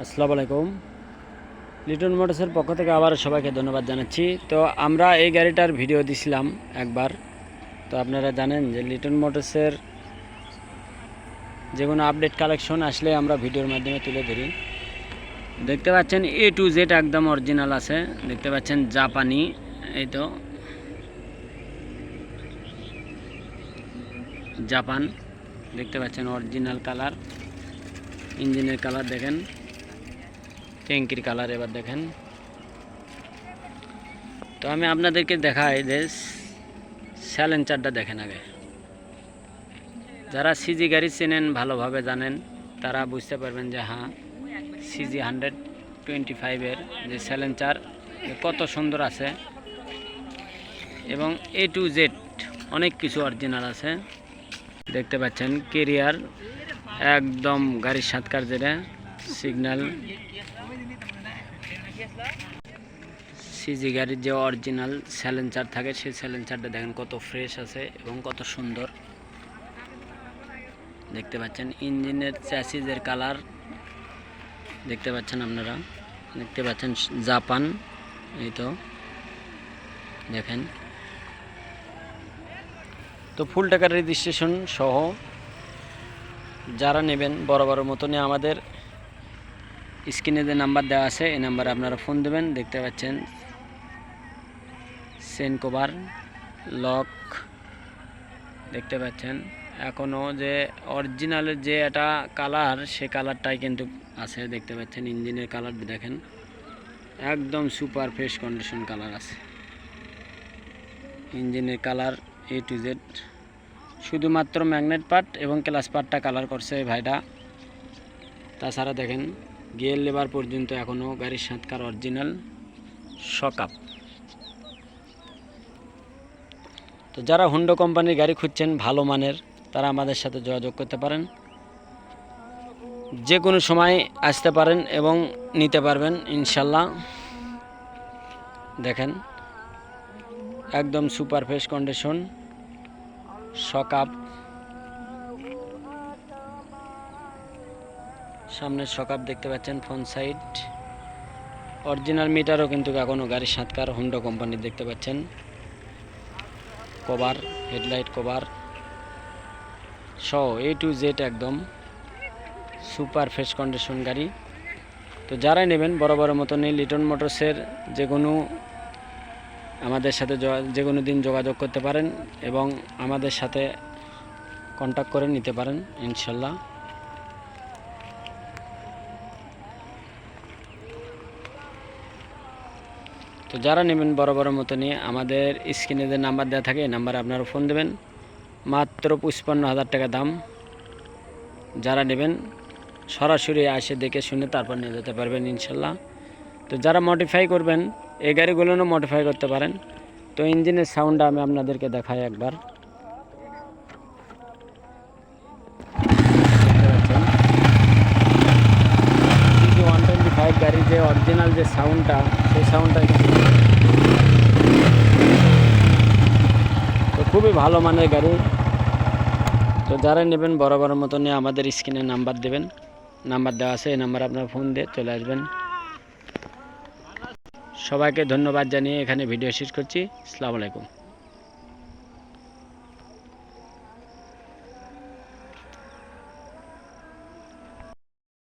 আসসালামু আলাইকুম। লিটন মোটরসের পক্ষ থেকে আবার সবাইকে ধন্যবাদ জানাচ্ছি। তো আমরা এই গাড়িটার ভিডিও দিছিলাম একবার। তো আপনারা জানেন যে লিটন মোটরসের যে কোনো আপডেট কালেকশন আসলে আমরা ভিডিওর মাধ্যমে তুলে ধরি। দেখতে পাচ্ছেন A to Z একদম অরিজিনাল আছে। দেখতে পাচ্ছেন জাপানি, এই তো জাপান। দেখতে পাচ্ছেন অরিজিনাল কালার, ইঞ্জিনের কালার দেখেন, ট্যাঙ্কির কালার এবার দেখেন। তো আমি আপনাদেরকে দেখাই যে স্যালেঞ্চারটা দেখেন আগে। যারা সিজি গাড়ি চেনেন, ভালোভাবে জানেন, তারা বুঝতে পারবেন যে হ্যাঁ, সিজি 125-এর যে স্যালেঞ্চার কত সুন্দর আছে এবং A to Z অনেক কিছু অরিজিনাল আছে। দেখতে পাচ্ছেন কেরিয়ার একদম গাড়ির সাতকার, যেটা সিগন্যাল সিজি গাড়ির যে অরিজিনাল স্যালেঞ্চার থাকে, সেই স্যালেঞ্চারটা দেখেন কত ফ্রেশ আছে এবং কত সুন্দর। দেখতে পাচ্ছেন ইঞ্জিনের চ্যাসিসের কালার দেখতে পাচ্ছেন আপনারা। দেখতে পাচ্ছেন জাপান, এই তো দেখেন। তো ফুল টাকার রেজিস্ট্রেশন সহ যারা নেবেন বড় মতনই আমাদের স্ক্রিনে যে নাম্বার দেওয়া আছে, এই নাম্বারে আপনারা ফোন দেবেন। দেখতে পাচ্ছেন চেন কভার, লক দেখতে পাচ্ছেন। এখনও যে অরিজিনালের যে এটা কালার, সে কালারটাই কিন্তু আছে। দেখতে পাচ্ছেন ইঞ্জিনের কালার দেখেন, একদম সুপার ফ্রেশ কন্ডিশন কালার আছে। ইঞ্জিনের কালার A to Z, শুধুমাত্র ম্যাগনেট পার্ট এবং ক্লাস পার্টটা কালার করছে এই ভাইটা। তাছাড়া দেখেন গিয়ার লেবার পর্যন্ত এখনও গাড়ির সাতকার অরিজিনাল শকআপ। তো যারা হুন্ডা কোম্পানির গাড়ি খুঁজছেন ভালো মানের, তারা আমাদের সাথে যোগাযোগ করতে পারেন। যে কোনো সময় আসতে পারেন এবং নিতে পারবেন ইনশাল্লাহ। দেখেন একদম সুপার ফ্রেশ কন্ডিশন শকআপ। সামনের শকআপ দেখতে পাচ্ছেন, ফ্রন্ট সাইড অরিজিনাল মিটারও কিন্তু এখনও গাড়ির সাতকার হুন্ডা কোম্পানির দেখতে পাচ্ছেন। কভার, হেডলাইট কভার সহ A to Z একদম সুপার ফ্রেশ কন্ডিশন গাড়ি। তো যারাই নেবেন বড় মতনই লিটন মোটরসের যে কোনো আমাদের সাথে যে কোনো দিন যোগাযোগ করতে পারেন এবং আমাদের সাথে কন্ট্যাক্ট করে নিতে পারেন ইনশাল্লাহ। তো যারা নেবেন বড় মতনই আমাদের স্ক্রিনে যে নাম্বার দেওয়া থাকে, এই নাম্বারে আপনারা ফোন দেবেন। মাত্র 55,000 টাকা দাম। যারা নেবেন সরাসরি এসে দেখে শুনে তারপর নিয়ে যেতে পারবেন ইনশাল্লাহ। তো যারা মডিফাই করবেন, এই গাড়িগুলোও মডিফাই করতে পারেন। তো ইঞ্জিনের সাউন্ডটা আমি আপনাদেরকে দেখাই একবার। 125 গাড়ির যে অরিজিনাল যে সাউন্ডটা, সেই সাউন্ডটা তো খুবই ভালো মানের গাড়ি। তো যারা নেবেন বড় মতনই আমাদের স্ক্রিনে নাম্বার দেবেন, নাম্বার দেওয়া আছে, এই নাম্বারে আপনারা ফোন দিয়ে চলে আসবেন। সবাইকে ধন্যবাদ জানিয়ে এখানে ভিডিও শেষ করছি। আসসালামু আলাইকুম।